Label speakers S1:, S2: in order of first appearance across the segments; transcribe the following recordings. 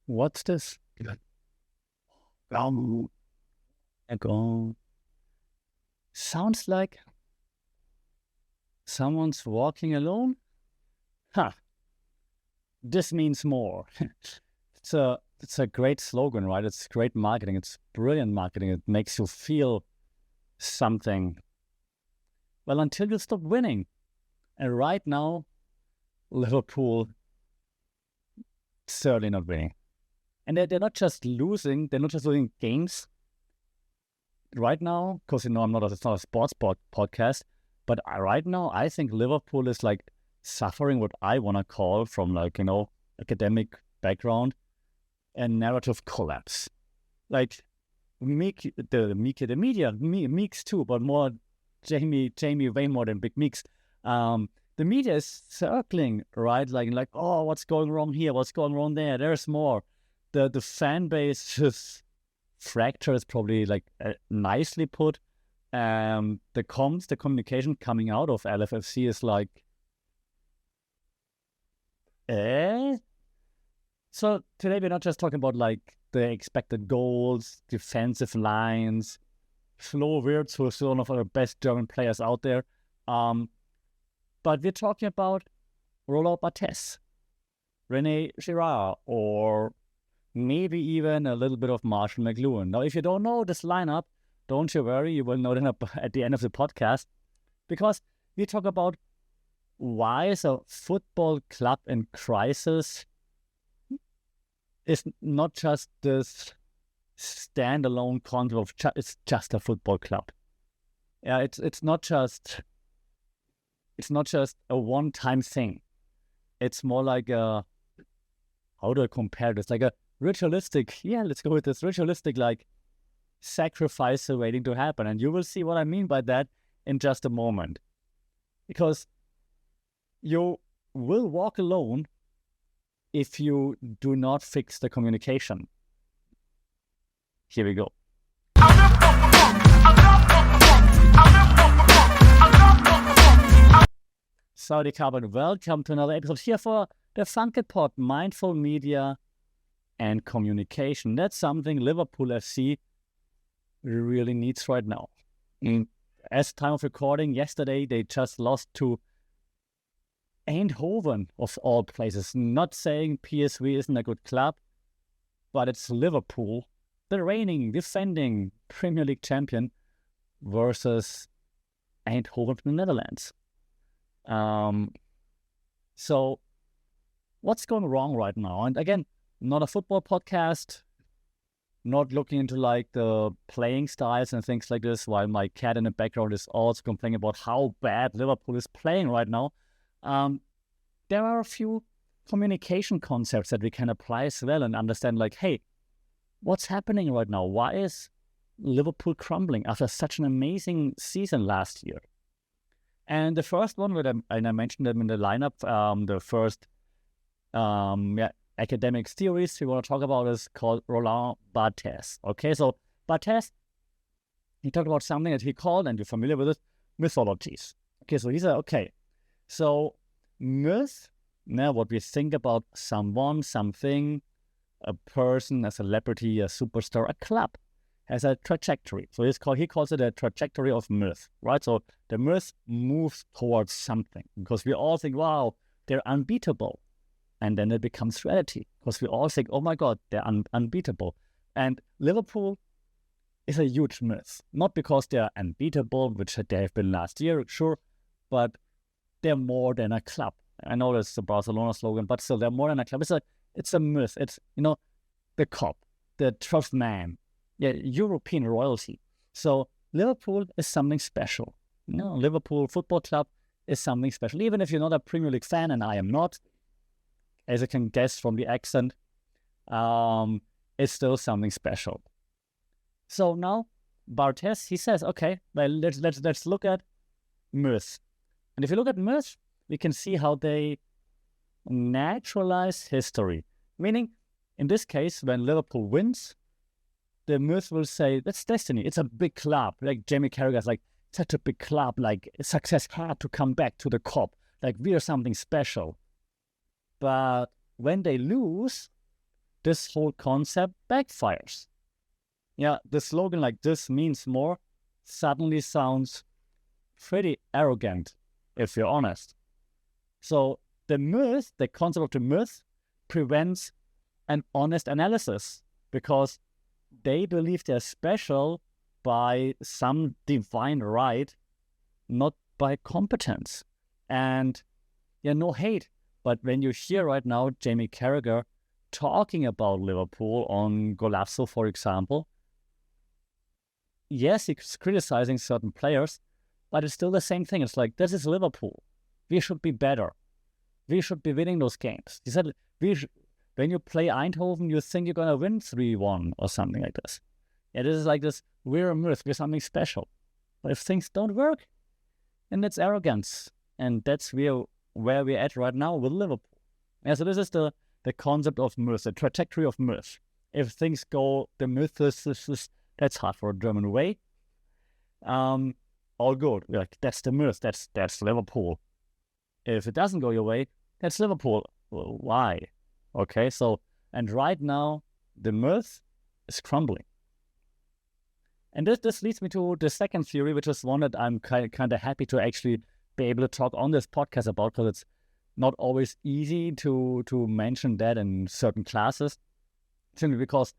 S1: What's this? Um, Go. Sounds like someone's walking alone. Huh. This means more. It's a great slogan, right? It's great marketing. It's brilliant marketing. It makes you feel something. Well, until you stop winning. And right now, Liverpool certainly not winning. And they're not just losing. They're not just losing games. Right now, because it's not a sports podcast, but right now I think Liverpool is like suffering what I want to call from academic background and narrative collapse. Like the media, Meeks too, but more Jamie way more than Big Meeks. The media is circling, right? Like, oh, what's going wrong here? What's going wrong there? There's more. The fan base just fracture is probably nicely put. The communication coming out of LFFC is like, So today we're not just talking about like the expected goals, defensive lines, Flo Wirtz, who is one of our best German players out there. But we're talking about Roland Barthes, René Girard, or maybe even a little bit of Marshall McLuhan. Now, if you don't know this lineup, don't you worry, you will know them at the end of the podcast, because we talk about why is a football club in crisis is not just this standalone concept of it's just a football club. Yeah, it's not just a one-time thing. It's more like how do I compare this? Like a ritualistic, let's go with this ritualistic sacrifice waiting to happen. And you will see what I mean by that in just a moment. Because you will walk alone if you do not fix the communication. Here we go. Saudi Carbon, welcome to another episode here for the Funkit Pod, Mindful Media and Communication. That's something Liverpool FC really needs right now. As time of recording, yesterday they just lost to Eindhoven, of all places. Not saying PSV isn't a good club, but it's Liverpool, the reigning, defending Premier League champion, versus Eindhoven from the Netherlands. So what's going wrong right now? And again, not a football podcast, not looking into the playing styles and things like this, while my cat in the background is also complaining about how bad Liverpool is playing right now. There are a few communication concepts that we can apply as well and understand, hey, what's happening right now? Why is Liverpool crumbling after such an amazing season last year? And the first one, and I mentioned them in the lineup, the first academic theories we want to talk about is called Roland Barthes. Okay, so Barthes, he talked about something that he called, and you're familiar with it, mythologies. Okay, so he said, so myth, what we think about someone, something, a person, a celebrity, a superstar, a club, has a trajectory. So he calls it a trajectory of myth, right? So the myth moves towards something because we all think, wow, they're unbeatable. And then it becomes reality because we all think, oh my God, they're unbeatable. And Liverpool is a huge myth, not because they're unbeatable, which they have been last year, sure, but they're more than a club. I know that's the Barcelona slogan, but still, they're more than a club. It's a myth. It's, the cop, the 12th man, European royalty. So Liverpool is something special. Liverpool Football Club is something special. Even if you're not a Premier League fan, and I am not, as you can guess from the accent, it's still something special. So now Barthes, he says, let's look at myth. And if you look at myth, we can see how they naturalize history. Meaning, in this case, when Liverpool wins, the myth will say, that's destiny. It's a big club. Like Jamie Carragher's such a big club. Success had to come back to the Kop. We are something special. But when they lose, this whole concept backfires. Yeah, the slogan like "this means more" suddenly sounds pretty arrogant, if you're honest. So the myth, the concept of the myth, prevents an honest analysis because they believe they're special by some divine right, not by competence. And yeah, no hate. But when you hear right now Jamie Carragher talking about Liverpool on Golazzo, for example, yes, he's criticizing certain players, but it's still the same thing. It's like, this is Liverpool. We should be better. We should be winning those games. He said, when you play Eindhoven, you think you're going to win 3-1 or something like this. Yeah, this is like this, we're a myth, we're something special. But if things don't work, then that's arrogance. And that's where we're at right now with Liverpool. Yeah, so this is the concept of myth, the trajectory of myth. If things go, the myth is that's hard for a German way. All good. We're like, that's the myth, that's Liverpool. If it doesn't go your way, that's Liverpool. Well, why? Okay, so, and right now, the myth is crumbling. And this leads me to the second theory, which is one that I'm kind of happy to actually be able to talk on this podcast about, because it's not always easy to mention that in certain classes, simply because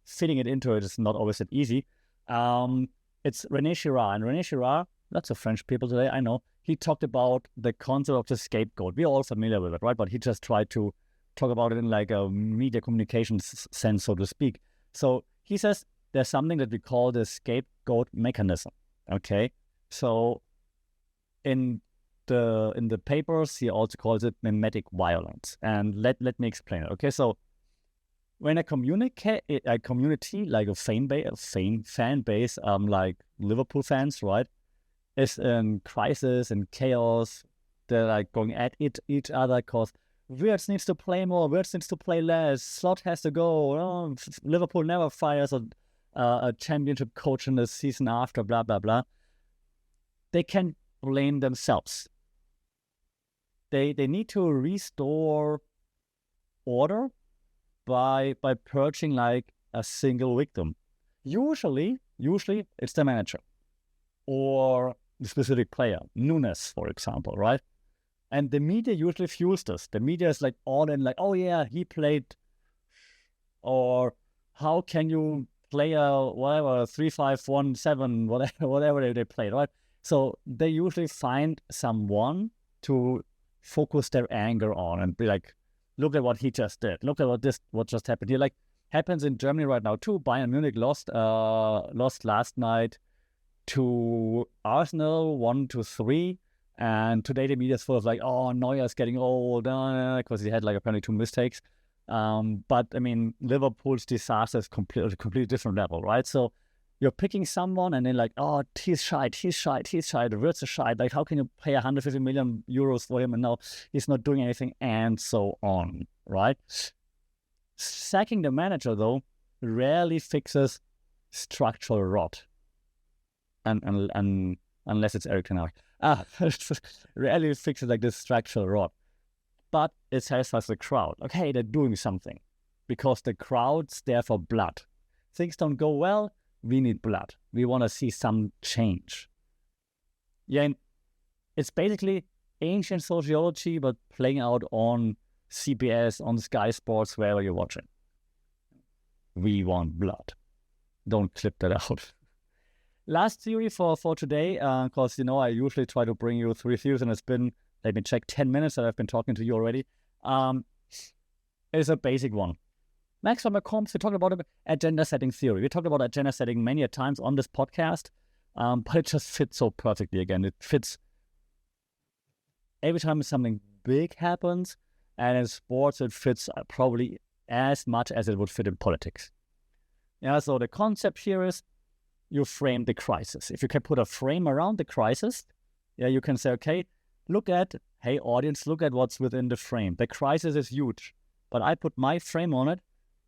S1: fitting it into it is not always that easy. It's René Girard. And René Girard, lots of French people today, I know, he talked about the concept of the scapegoat. We're all familiar with it, right? But he just tried to talk about it in like a media communication sense, so to speak. So he says there's something that we call the scapegoat mechanism, okay? So in the papers, he also calls it mimetic violence. And let me explain it, okay? So when a community like a fan base, like Liverpool fans, right, is in crisis and chaos, they're like going at each other because Wirtz needs to play more, Wirtz needs to play less, Slot has to go, oh, Liverpool never fires a championship coach in the season after, blah, blah, blah. They can blame themselves. They need to restore order by purging like a single victim. Usually it's the manager or the specific player, Nunes, for example, right? And the media usually fuels this. The media is like all in, like, oh yeah, he played, or how can you play a whatever 3-5-1-7, whatever they played, right? So they usually find someone to focus their anger on and be like, look at what he just did. Look at what just happened here. Like happens in Germany right now too. Bayern Munich lost last night to Arsenal 1-3, and today the media is full of like, oh, Neuer's getting old because he had like apparently 2 mistakes. But I mean, Liverpool's disaster is completely different level, right? So you're picking someone and then like, oh, he's shite, Wirtz is shite. Like, how can you pay 150 million euros for him and now he's not doing anything, and so on, right? Sacking the manager, though, rarely fixes structural rot. And unless it's Eric Ten Hag. Rarely fixes like this structural rot. But it satisfies the crowd. Okay, they're doing something. Because the crowd's there for blood. Things don't go well, we need blood. We want to see some change. Yeah, and it's basically ancient sociology, but playing out on CBS, on Sky Sports, wherever you're watching. We want blood. Don't clip that out. Last theory for today, because, I usually try to bring you 3 theories, and it's been, let me check, 10 minutes that I've been talking to you already, is a basic one. Maxwell McCombs, we talked about agenda setting theory. We talked about agenda setting many times on this podcast, but it just fits so perfectly again. It fits every time something big happens, and in sports it fits probably as much as it would fit in politics. Yeah, so the concept here is you frame the crisis. If you can put a frame around the crisis, yeah, you can say, okay, hey audience, look at what's within the frame. The crisis is huge, but I put my frame on it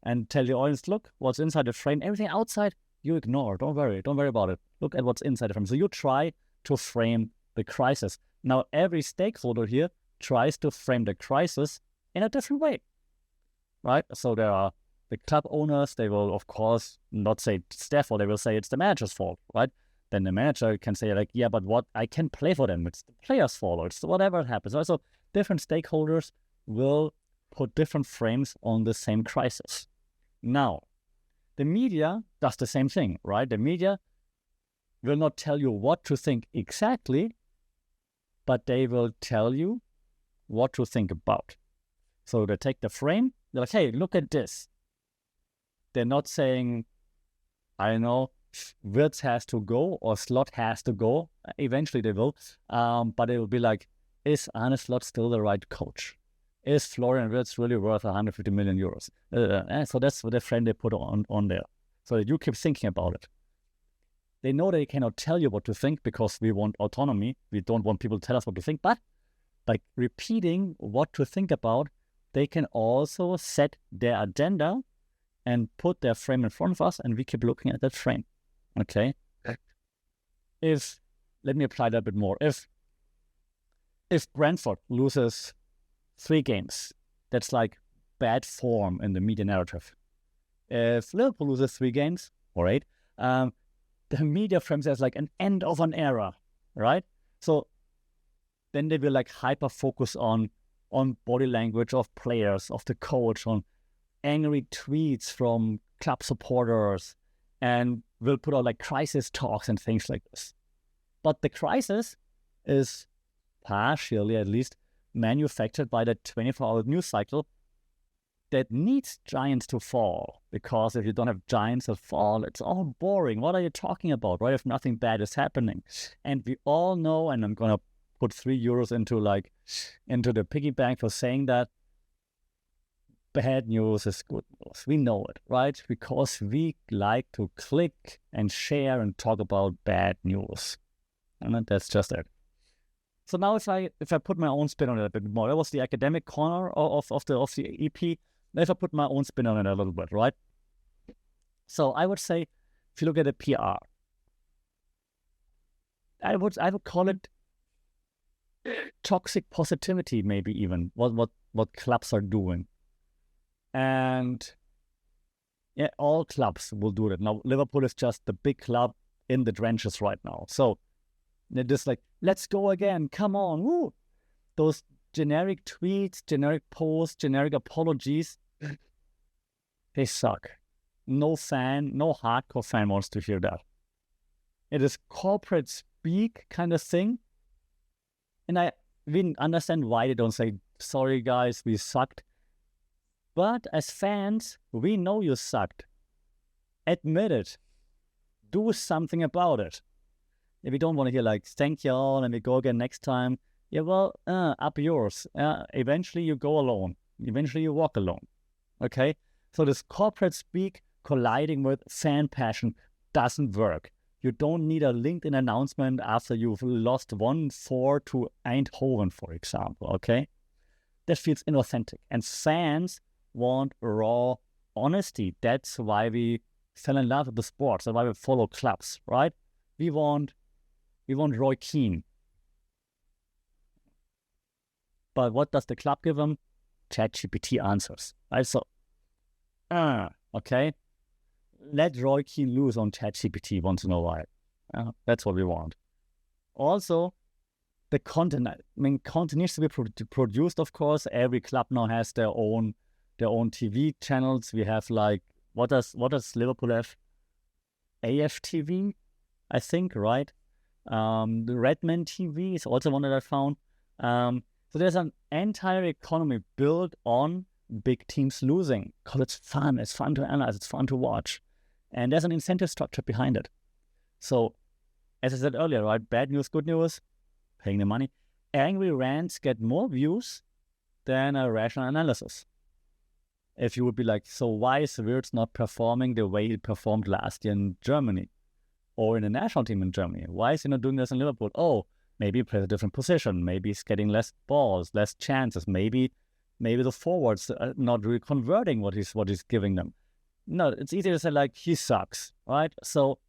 S1: and tell the audience, look, what's inside the frame. Everything outside, you ignore. Don't worry about it. Look at what's inside the frame. So you try to frame the crisis. Now, every stakeholder here tries to frame the crisis in a different way, right? So there are The club owners, they will, of course, not say it's their fault. They will say it's the manager's fault, right? Then the manager can say, like, yeah, but what? I can play for them. It's the player's fault, or it's whatever happens. Also, different stakeholders will put different frames on the same crisis. Now, the media does the same thing, right? The media will not tell you what to think exactly, but they will tell you what to think about. So they take the frame, they're like, hey, look at this. They're not saying, I don't know, Wirtz has to go or Slot has to go. Eventually they will. But it will be like, is Arne Slot still the right coach? Is Florian Wirtz really worth 150 million euros? So that's the frame they put on there. So that you keep thinking about it. They know they cannot tell you what to think because we want autonomy. We don't want people to tell us what to think. But by repeating what to think about, they can also set their agenda and put their frame in front of us, and we keep looking at that frame. Okay? Let me apply that a bit more. If Brentford loses 3 games, that's like bad form in the media narrative. If Liverpool loses 3 games, or 8, the media frames as like an end of an era, right? So then they will like hyper focus on body language of players, of the coach, on angry tweets from club supporters, and will put out like crisis talks and things like this. But the crisis is partially, at least, manufactured by the 24-hour news cycle that needs giants to fall. Because if you don't have giants that fall, it's all boring. What are you talking about, right? If nothing bad is happening. And we all know, and I'm going to put 3 euros into the piggy bank for saying that, bad news is good news. We know it, right? Because we like to click and share and talk about bad news. And that's just it. So now if I put my own spin on it a bit more, that was the academic corner of the EP. If I put my own spin on it a little bit, right? So I would say, if you look at the PR, I would call it toxic positivity, maybe even what clubs are doing. And yeah, all clubs will do that. Now, Liverpool is just the big club in the trenches right now. So they're just like, let's go again. Come on. Woo. Those generic tweets, generic posts, generic apologies, they suck. No hardcore fan wants to hear that. It is corporate speak kind of thing. And we understand why they don't say, sorry guys, we sucked. But as fans, we know you sucked. Admit it. Do something about it. If you don't want to hear like, thank y'all, and we go again next time, yeah, well, up yours. Eventually you go alone. Eventually you walk alone. Okay? So this corporate speak colliding with fan passion doesn't work. You don't need a LinkedIn announcement after you've lost 1-4 to Eindhoven, for example. Okay? That feels inauthentic. And fans want raw honesty. That's why we fell in love with the sport. That's why we follow clubs, right? We want Roy Keane. But what does the club give them? ChatGPT answers. Right? So, okay. Let Roy Keane lose on ChatGPT once in a while. That's what we want. Also, the content. I mean, content needs to be produced, of course. Every club now has their own TV channels. We have like, what does Liverpool have? AFTV, I think, right? The Redman TV is also one that I found. So there's an entire economy built on big teams losing because it's fun. It's fun to analyze. It's fun to watch. And there's an incentive structure behind it. So, as I said earlier, right? Bad news, good news, paying the money. Angry rants get more views than a rational analysis. If you would be like, so why is Wirtz not performing the way he performed last year in Germany or in the national team in Germany? Why is he not doing this in Liverpool? Oh, maybe he plays a different position. Maybe he's getting less balls, less chances. Maybe the forwards are not really converting what he's giving them. No, it's easier to say like, he sucks, right? So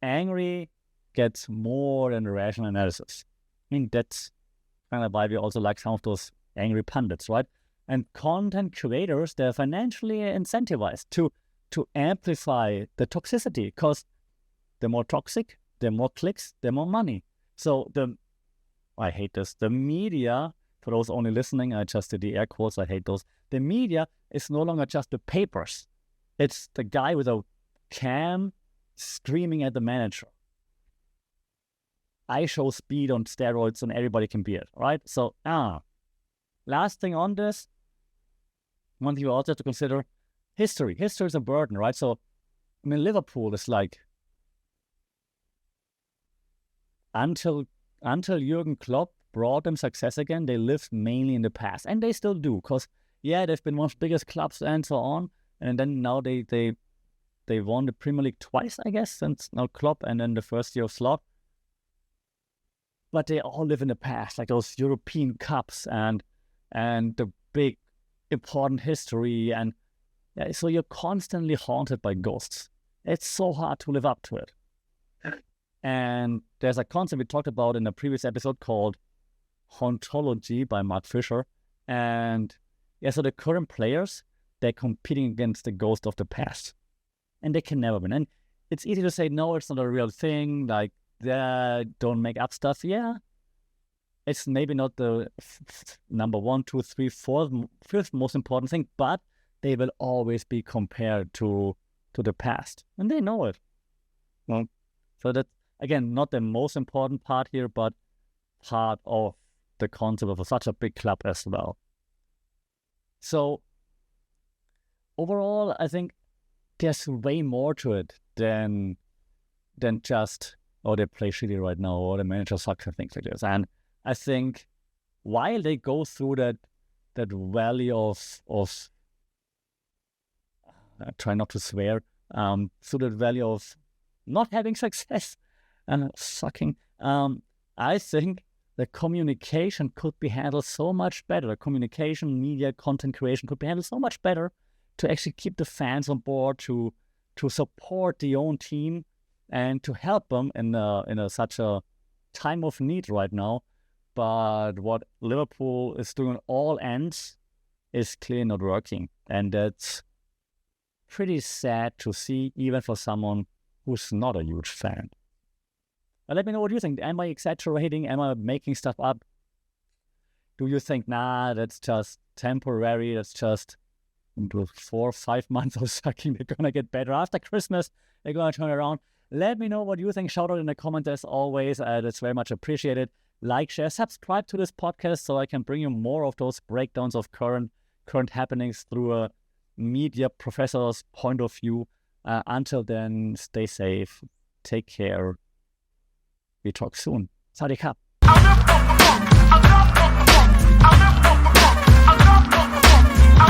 S1: angry gets more than rational analysis. I mean, that's kind of why we also like some of those angry pundits, right? And content creators, they're financially incentivized to amplify the toxicity, because the more toxic, the more clicks, the more money. So I hate this. The media, for those only listening, I just did the air quotes, I hate those. The media is no longer just the papers. It's the guy with a cam screaming at the manager. I show speed on steroids and everybody can be it, right? So, last thing on this, one thing you also have to consider, history. History is a burden, right? So, I mean, Liverpool is like, until Jurgen Klopp brought them success again, they lived mainly in the past. And they still do, because, they've been one of the biggest clubs and so on. And then now they won the Premier League twice, I guess, since now Klopp and then the first year of Slot. But they all live in the past, like those European Cups and the big important history. And so you're constantly haunted by ghosts. It's so hard to live up to it. And there's a concept we talked about in a previous episode called hauntology by Mark Fisher. And so the current players, they're competing against the ghost of the past. And they can never win. And it's easy to say, no, it's not a real thing. Like, don't make up stuff. Yeah. It's maybe not the number 1, 2, 3, 4, fifth most important thing, but they will always be compared to the past. And they know it. Well, so that's, again, not the most important part here, but part of the concept of such a big club as well. So overall, I think there's way more to it than just, they play shitty right now, or the manager sucks and things like this. And I think while they go through that valley of I try not to swear, through that valley of not having success and sucking, I think the communication could be handled so much better. The communication, media, content creation could be handled so much better to actually keep the fans on board, to support the own team, and to help them in such a time of need right now. But what Liverpool is doing on all ends is clearly not working. And that's pretty sad to see, even for someone who's not a huge fan. But let me know what you think. Am I exaggerating? Am I making stuff up? Do you think, nah, that's just temporary, that's just 4 or 5 months of sucking, they're going to get better after Christmas, they're going to turn around? Let me know what you think. Shout out in the comments as always. That's very much appreciated. Like, share, subscribe to this podcast so I can bring you more of those breakdowns of current happenings through a media professor's point of view. Until then, stay safe, take care. We talk soon. Sawadee Krap.